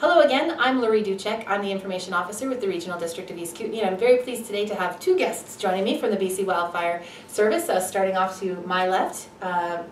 Hello again, I'm Laurie Duchek. I'm the Information Officer with the Regional District of East Kootenay, and I'm very pleased today to have two guests joining me from the BC Wildfire Service. Starting off to my left,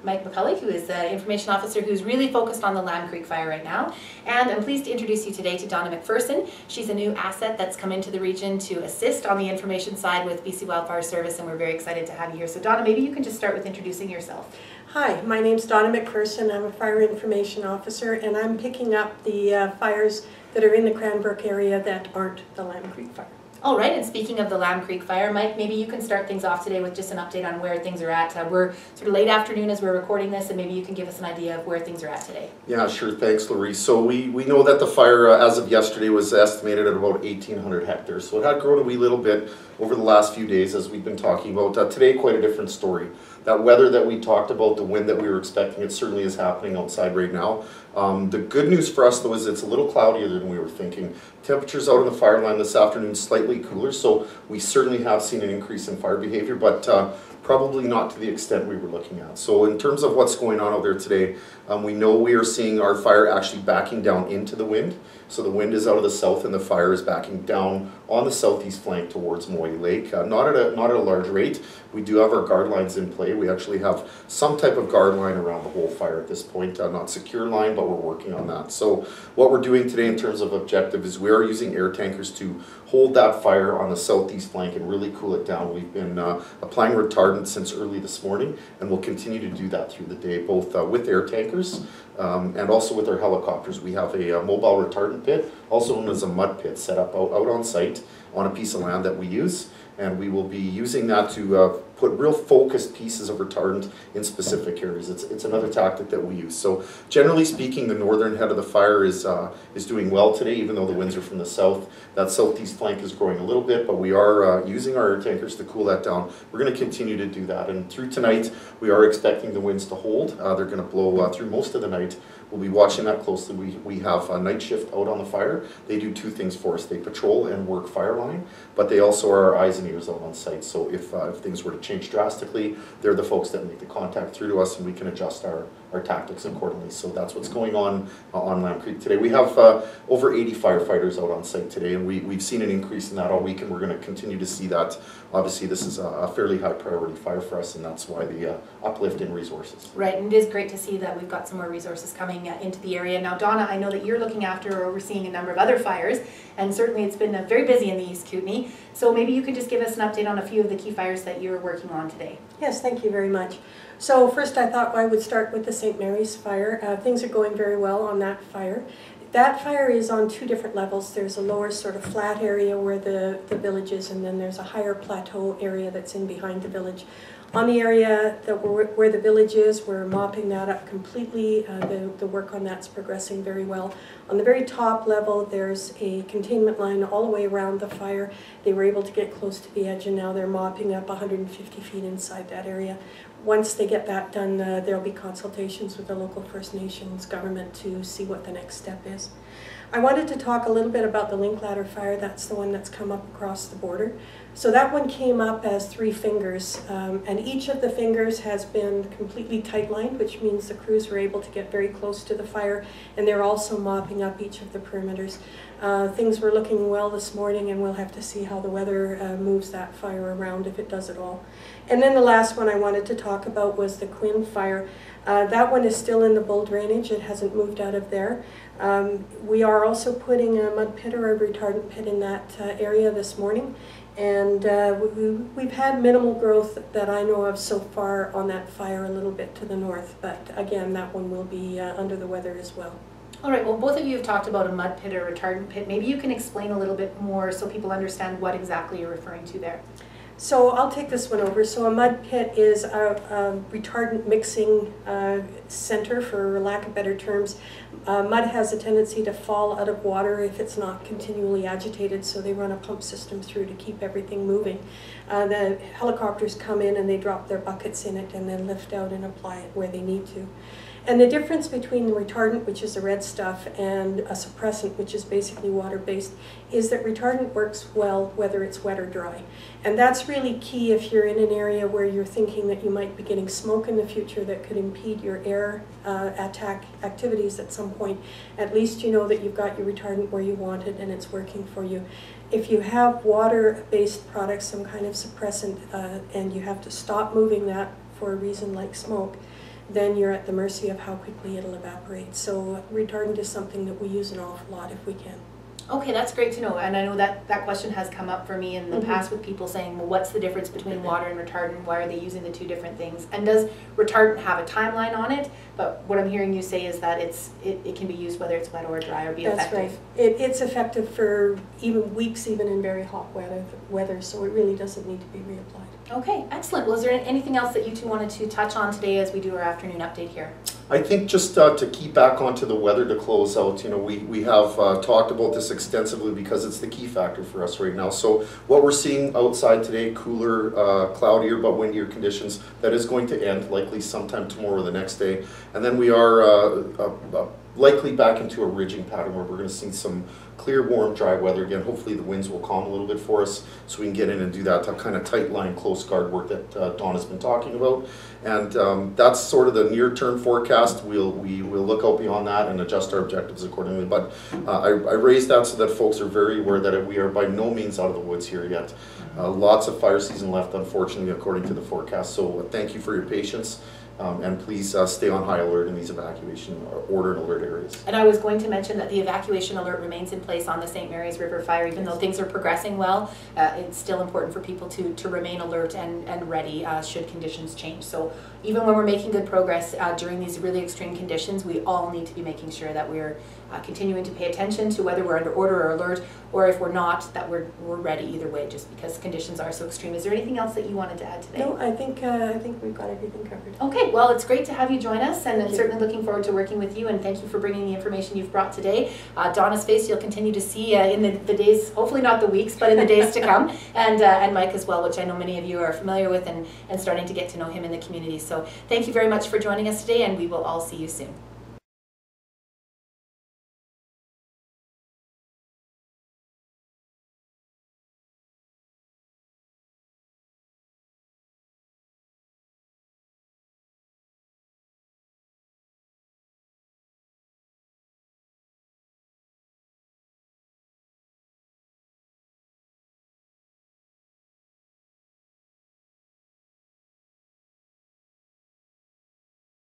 Mike McCulley, who is the Information Officer who's really focused on the Lamb Creek fire right now. And I'm pleased to introduce you today to Donna MacPherson. She's a new asset that's come into the region to assist on the information side with BC Wildfire Service, and we're very excited to have you here. So Donna, maybe you can just start with introducing yourself. Hi, my name's Donna MacPherson. I'm a Fire Information Officer, and I'm picking up the fires that are in the Cranbrook area that aren't the Lamb Creek fire. All right, and speaking of the Lamb Creek fire, Mike, maybe you can start things off today with just an update on where things are at. We're sort of late afternoon as we're recording this, and maybe you can give us an idea of where things are at today. Yeah, sure. Thanks, Laurie. So we know that the fire, as of yesterday, was estimated at about 1,800 hectares. So it had grown a wee little bit over the last few days, as we've been talking about. Today, quite a different story. That weather that we talked about, the wind that we were expecting, it certainly is happening outside right now. The good news for us, though, is it's a little cloudier than we were thinking. Temperatures out on the fire line this afternoon slightly cooler, so we certainly have seen an increase in fire behavior, but probably not to the extent we were looking at. So in terms of what's going on out there today, we know we are seeing our fire actually backing down into the wind. So the wind is out of the south and the fire is backing down on the southeast flank towards Moy Lake. Not at a large rate. We do have our guard lines in play. We actually have some type of guard line around the whole fire at this point. Not secure line, but we're working on that. So what we're doing today in terms of objective is we are using air tankers to hold that fire on the southeast flank and really cool it down. We've been applying retardant since early this morning, and we'll continue to do that through the day, both with air tankers and also with our helicopters. We have a mobile retardant pit, also known as a mud pit, set up out on site on a piece of land that we use, and we will be using that to put real focused pieces of retardant in specific areas. It's another tactic that we use. So generally speaking, the northern head of the fire is doing well today, even though the winds are from the south. That southeast flank is growing a little bit, but we are using our air tankers to cool that down. We're going to continue to do that, and through tonight, we are expecting the winds to hold. They're going to blow through most of the night. We'll be watching that closely. We have a night shift out on the fire. They do two things for us. They patrol and work fire line, but they also are our eyes and ears out on site. So if things were to change drastically, they're the folks that make the contact through to us, and we can adjust our tactics accordingly. So that's what's going on Lamb Creek today. We have over 80 firefighters out on site today, and we've seen an increase in that all week, and we're going to continue to see that. Obviously, this is a fairly high priority fire for us, and that's why the uplift in resources. Right, and it is great to see that we've got some more resources coming into the area. Now, Donna, I know that you're looking after or overseeing a number of other fires, and certainly it's been very busy in the East Kootenay. So maybe you could just give us an update on a few of the key fires that you're working on today. Yes, thank you very much. So first I thought I would start with the St. Mary's fire. Things are going very well on that fire. That fire is on two different levels. There's a lower sort of flat area where the village is, and then there's a higher plateau area that's in behind the village. On the area where the village is, we're mopping that up completely. The work on that's progressing very well. On the very top level, there's a containment line all the way around the fire. They were able to get close to the edge, and now they're mopping up 150 feet inside that area. Once they get that done, there'll be consultations with the local First Nations government to see what the next step is. I wanted to talk a little bit about the Linklater fire. That's the one that's come up across the border. So that one came up as 3 fingers, and each of the fingers has been completely tight-lined, which means the crews were able to get very close to the fire, and they're also mopping up each of the perimeters. Things were looking well this morning, and we'll have to see how the weather moves that fire around, if it does at all. And then the last one I wanted to talk about was the Quinn fire. That one is still in the bull drainage. It hasn't moved out of there. We are also putting a mud pit or a retardant pit in that area this morning. And we've had minimal growth that I know of so far on that fire, a little bit to the north. But again, that one will be under the weather as well. All right, well, both of you have talked about a mud pit or retardant pit. Maybe you can explain a little bit more so people understand what exactly you're referring to there. So I'll take this one over. So a mud pit is a retardant mixing center, for lack of better terms. Mud has a tendency to fall out of water if it's not continually agitated, so they run a pump system through to keep everything moving. The helicopters come in and they drop their buckets in it and then lift out and apply it where they need to. And the difference between the retardant, which is the red stuff, and a suppressant, which is basically water-based, is that retardant works well whether it's wet or dry. And that's really key if you're in an area where you're thinking that you might be getting smoke in the future that could impede your air attack activities at some point. At least you know that you've got your retardant where you want it and it's working for you. If you have water-based products, some kind of suppressant, and you have to stop moving that for a reason like smoke, then you're at the mercy of how quickly it'll evaporate. So retardant is something that we use an awful lot if we can. Okay, that's great to know. And I know that that question has come up for me in the past with people saying, well, what's the difference between water and retardant? Why are they using the two different things? And does retardant have a timeline on it? But what I'm hearing you say is that it can be used whether it's wet or dry or be effective. That's right. It's effective for even weeks, even in very hot weather, so it really doesn't need to be reapplied. Okay, excellent. Well, is there anything else that you two wanted to touch on today as we do our afternoon update here? I think just to keep back onto the weather to close out, we have talked about this extensively because it's the key factor for us right now. So what we're seeing outside today, cooler, cloudier but windier conditions, that is going to end likely sometime tomorrow or the next day. And then we are likely back into a ridging pattern where we're going to see some clear, warm, dry weather again. Hopefully the winds will calm a little bit for us so we can get in and do that kind of tight line, close guard work that Donna's been talking about. And that's sort of the near-term forecast. We will look out beyond that and adjust our objectives accordingly. But I raised that so that folks are very aware that we are by no means out of the woods here yet. Lots of fire season left, unfortunately, according to the forecast. So thank you for your patience. And please stay on high alert in these evacuation order and alert areas. And I was going to mention that the evacuation alert remains in place on the St. Mary's River fire. Even though things are progressing well, it's still important for people to remain alert and ready should conditions change. So even when we're making good progress during these really extreme conditions, we all need to be making sure that we're continuing to pay attention to whether we're under order or alert, or if we're not, that we're ready either way, just because conditions are so extreme. Is there anything else that you wanted to add today? No, I think we've got everything covered. Okay, well, it's great to have you join us, and I'm certainly looking forward to working with you, and thank you for bringing the information you've brought today. Donna's face you'll continue to see in the days, hopefully not the weeks, but in the days to come, and Mike as well, which I know many of you are familiar with and starting to get to know him in the community. So thank you very much for joining us today, and we will all see you soon.